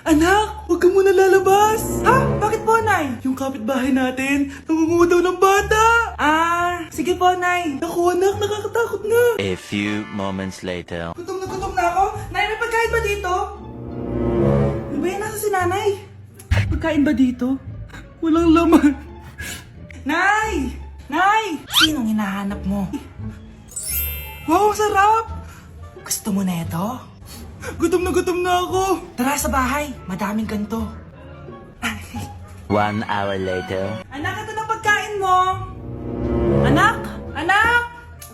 Anak, huwag ka muna lalabas! Ha? Bakit po, Nay? Yung kapitbahay natin, nangungudaw ng bata! Sige po, Nay. Naku, anak, nakakatakot na. A few moments later. Gutom na ako. Nay, may pagkain ba dito? Ano ba yan? Nasa si Nanay? Pagkain ba dito? Walang laman. Nay! Nay! Sinong hinahanap mo? Wow, sarap! Gusto mo na ito? Gutom na ako. Tara sa bahay, madaming ganito. 1 hour later. Anak, ito na pagkain mo. Anak! Anak!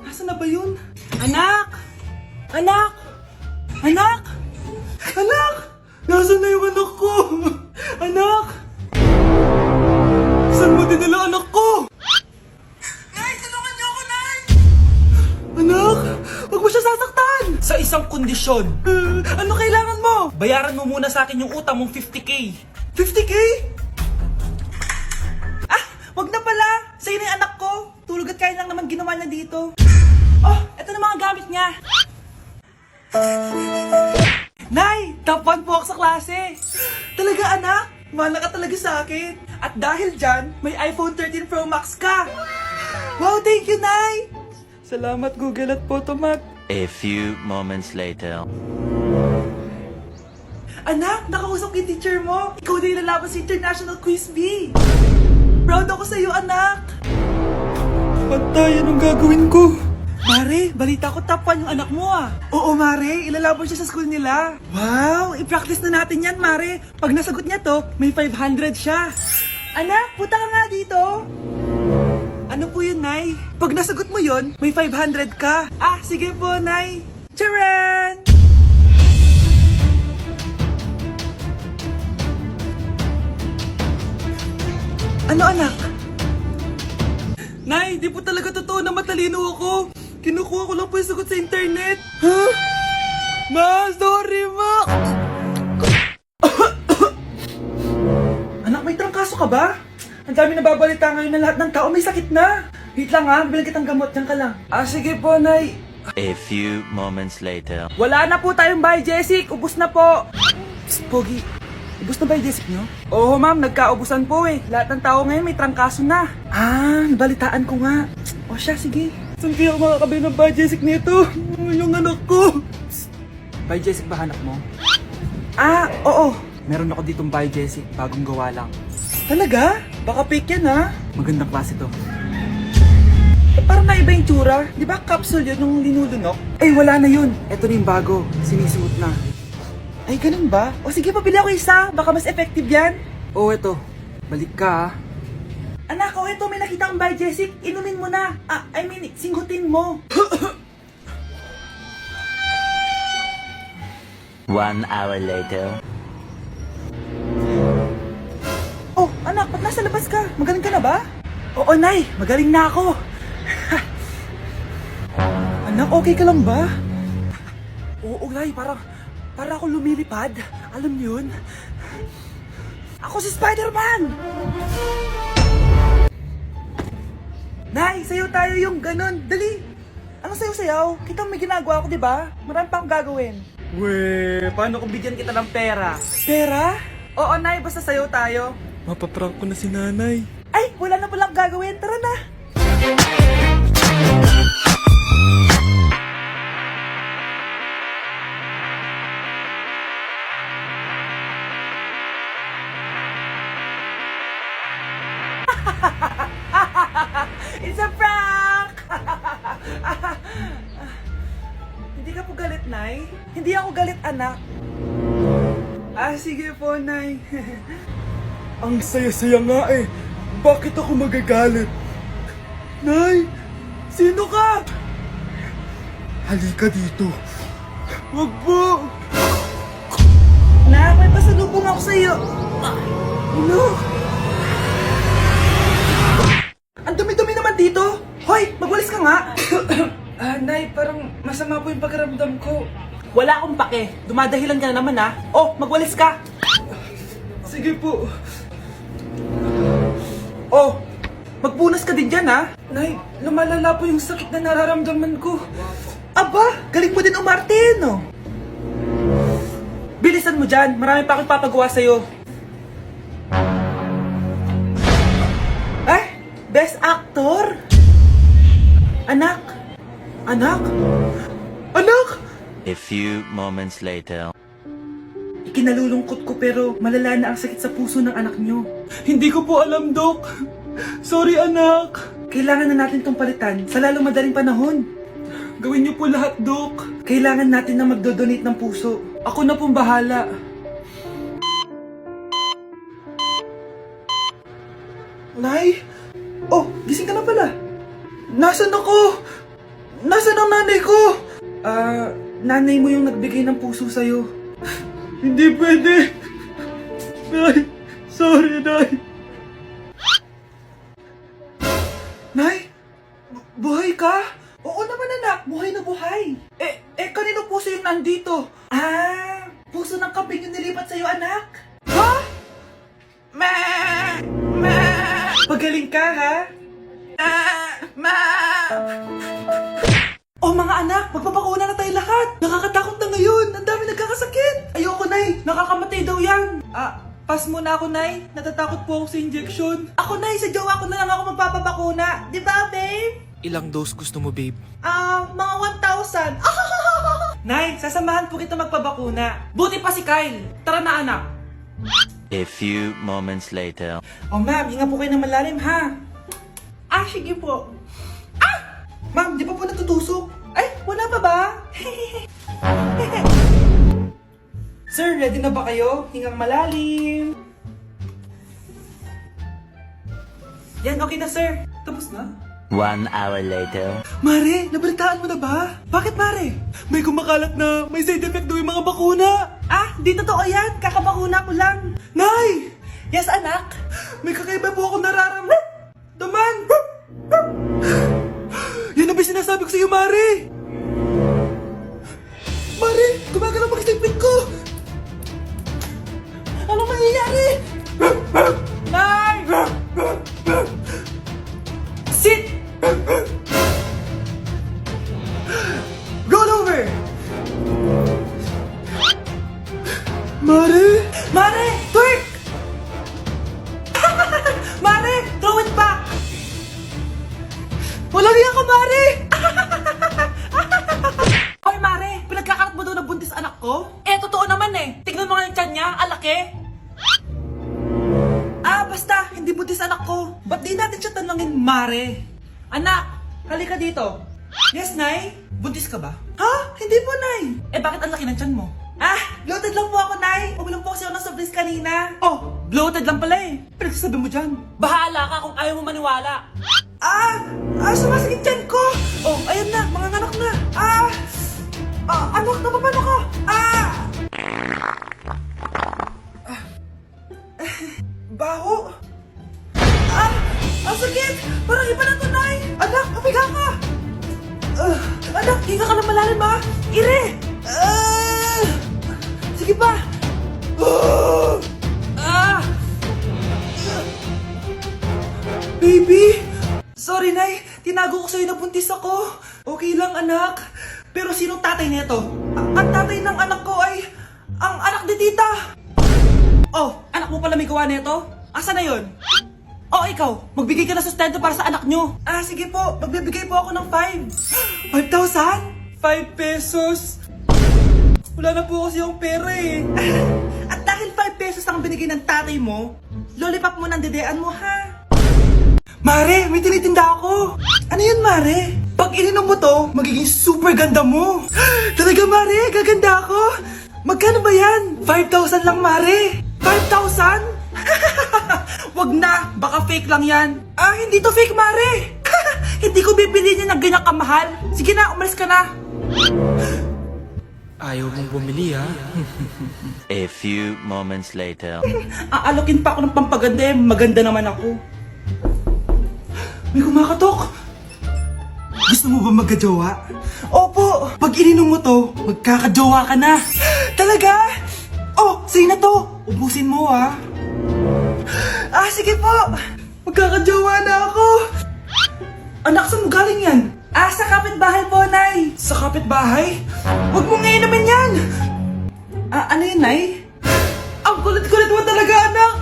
Nasaan na ba yun? Anak! Anak! Anak! Anak! Nasaan na yung anak ko? Anak! Saan mo dinala anak ko? Nay, tulungan niyo ako, Nay! Anak! Huwag mo siya sasaktan! Sa isang kondisyon. Ano kailangan mo? Bayaran mo muna sa akin yung utang mong 50k. 50k? Wag na pala! Sa'yo na yung anak ko! Tulog at kain lang naman ginawa niya dito. Oh, eto na mga gamit niya. Nay! Top 1 po ako sa klase! Talaga anak? Mahal ka talaga sa akin. At dahil dyan, may iPhone 13 Pro Max ka! Wow, thank you, Nay! Salamat Google at Photomat. A few moments later. Anak, nakausap yung teacher mo. Ikaw na yung lalaban sa International Quiz Bee. Proud ako sa'yo, anak! Patay, anong gagawin ko? Mare, balita ko top 1 yung anak mo Oo, Mare, ilalaban siya sa school nila. Wow, i-practice na natin yan, Mare. Pag nasagot niya to, may 500 siya. Anak, punta ka nga dito. Ano po yun, Nay? Pag nasagot mo yun, may 500 ka. Sige po, Nay. Charan! Ano anak? Nay, di po talaga totoo na matalino ako. Kinukuha ko lang po yung sagot sa internet. Ha? Ma, sorry ma! Anak, may trangkaso ka ba? Ang dami nababalita ngayon na lahat ng tao may sakit na. Wait lang ha, bilang kitang gamot, dyan ka lang. Sige po, Nay. A few moments later. Wala na po tayong bahay, Jessic. Ubus na po. Psst, Pogi. Ubus na ba yung Jessic nyo? Oo, ma'am. Nagkaubusan po eh. Lahat ng tao ngayon may trangkaso na. Nabalitaan ko nga. O siya, sige. Saan kaya ako makakabili ng bahay, Jessic nito? Yung anak ko. Bahay, Jessic ba hanap mo? Oo. Meron ako ditong bahay, Jessic. Bagong gawa lang. Talaga? Baka fake yan, ha? Magandang klase to. Parang naiba yung tsura. Di ba capsule yun nung linulunok? Wala na yun. Ito na yung bago. Sinisuot na. Ay, ganun ba? O sige, pabili ako isa. Baka mas effective yan. Eto. Balik ka, ha? Anak, eto. May nakita kang bahay, Jessic. Inumin mo na. Singhutin mo. 1 hour later. Anak, ba't nasa labas ka? Magaling ka na ba? Oo, Nay. Magaling na ako. Anak, okay ka lang ba? Oo, Nay. Para ako lumilipad. Alam niyo yun? Ako si Spider-Man! Nay, sayo tayo yung ganun. Dali! Ano sayo-sayaw? Kita may ginagawa ako, di ba? Marami pa akong gagawin. Paano kung bigyan kita ng pera? Pera? Oo, Nay. Basta sayo tayo. Mapaprank ko na si Nanay. Ay, wala na palang gagawin. Tara na! It's a prank! Hindi ka po galit, Nay? Hindi ako galit, anak. Sige po, Nay. Ang saya-saya nga eh. Bakit ako magagalit? Nay! Sino ka? Halika dito. Wag po! Nak, may pasalubong ako sa'yo. Ano? Ang dumi-dumi naman dito. Hoy, magwalis ka nga. Nay, parang masama po yung pakiramdam ko. Wala akong pake. Dumadahilan ka na naman ha. Magwalis ka. Sige po. Magpunas ka din dyan ha. Nay, lumalala po yung sakit na nararamdaman ko. Aba, galing mo din umarte no? Bilisan mo dyan, marami pa akong papagawa sa'yo. Ay, Best Actor? Anak? Anak? Anak? A few moments later. Ikinalulungkot ko pero malala na ang sakit sa puso ng anak nyo. Hindi ko po alam, Dok. Sorry, anak. Kailangan na natin tong palitan sa lalong madaling panahon. Gawin niyo po lahat, Dok. Kailangan natin na magdodonate ng puso. Ako na pong bahala. Nay? Oh, gising ka na pala. Nasaan ako? Nasaan ang nanay ko? Nanay mo yung nagbigay ng puso sa'yo. Hindi pwede. Nay, sorry, Nay. Nay? Buhay ka? Oo naman, anak. Buhay na buhay. Kanino puso yung nandito? Puso ng kambing yung nilipat sa'yo, anak. Ha? Ma! Ma! Pagaling ka, ha? Oh mga anak, magpapakuna na tayo lahat. Nakakatakot na ngayon. Ang dami nagkakasakit. Ayoko, Nay. Nakakamatay daw yan. Pass muna ako, Nay. Natatakot po ako sa injection. Ako, Nay. Sa jowa ko na lang ako magpapabakuna. Di ba, babe? Ilang dose gusto mo, babe? Mga 1,000. Nay, sasamahan po kita magpabakuna. Buti pa si Kyle. Tara na, anak. A few moments later. Oh, ma'am, hinga po kayo ng malalim, ha? Sige po. Ma'am, di pa po natutusok? Ay, wala pa ba? Sir, ready na ba kayo? Hingang malalim. Yan, okay na, sir. Tapos na? 1 hour later. Mare, nabalitaan mo na ba? Bakit, Mare? May kumakalat na may side effect daw yung mga bakuna. Di totoo yan. Kakabakuna ko lang. Nay! Yes, anak? May kakaiba po ako nararamdaman. Yan ang ba sinasabi ko sa iyo, Mare? Mare, gumagalaw ang isipin ko. Anong mangyayari? Nay! Sit! Roll over! Mare! Mare! Twerk! Mare! Throw it back! Walang iya ka, Mare! Hoy, Mare! Pinagkakarat mo daw na buntis anak ko? Totoo naman eh. Tignan mo nga yung tiyan niya, alaki. Basta, hindi buntis anak ko. Ba't di natin siya tanongin, Mare? Anak, halika dito. Yes, Nay? Buntis ka ba? Ha? Hindi po, Nay. Bakit ang laki ng tiyan mo? Bloated lang po ako, Nay. Uminom po kasi ako ng soft drinks kanina. Oh, bloated lang pala eh. Pinagsasabi mo dyan. Bahala ka kung ayaw mo maniwala. Sumasakit tiyan ko. Oh, ayan na, mga anak na. Anak, napapano ka? Baho. Ang sakit. Parang iba na to, Nay. Anak, papiga ka. Anak, hinga ka lang malalim, ha? Ire. Sige pa. Baby. Sorry, Nay. Tinago ko sa'yo na buntis ako. Okay lang, anak. Pero sinong tatay nito? Ang tatay ng anak ko ay ang anak ni tita. Oh, anak mo pala may gawa nito? Asa na yun? Oh, ikaw, magbigay ka na sustento para sa anak nyo. Sige po, magbibigay po ako ng 5. 5,000? 5 pesos? Wala na po kasi yung pera eh. At dahil 5 pesos ang binigay ng tatay mo, lollipop mo ng dedean mo, ha? Mare, may tinitinda ako. Ano yun, Mare? Pag ininom mo to, magiging super ganda mo. Talaga, Mare, gaganda ako. Magkano ba yan? 5,000 lang, Mare. 5,000? Wag na, baka fake lang yan. Hindi to fake, Mare. Hindi ko bibili niya ng ganyan kamahal. Sige na, umalis ka na. Ayaw mong bumili, ha? A few moments later. Aalokin pa ako ng pampaganda eh. Maganda naman ako. May kumakatok. Gusto mo ba magkajowa? Opo! Pag ininom mo to, magkakajowa ka na. Talaga? Oh, sa'yo na to. Ubusin mo, ha? Sige po. Magkakajowa na ako. Anak, saan mo galing yan? Sa kapitbahay po, Nay. Sa kapitbahay? Huwag mo ngayon naman yan. Ano yun, Nay? Ang kulit-kulit mo talaga, anak!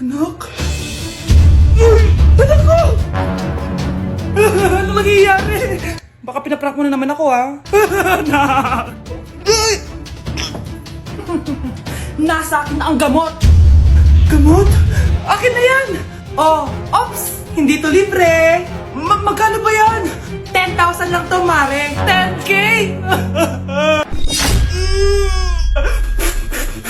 Anak? Uy! Anak ko! Ano nangyayari? Baka pinaprank mo na naman ako, ha? Anak! Nasa akin na ang gamot! Gamot? Akin na yan! Oh, ops! Hindi to libre! Magkano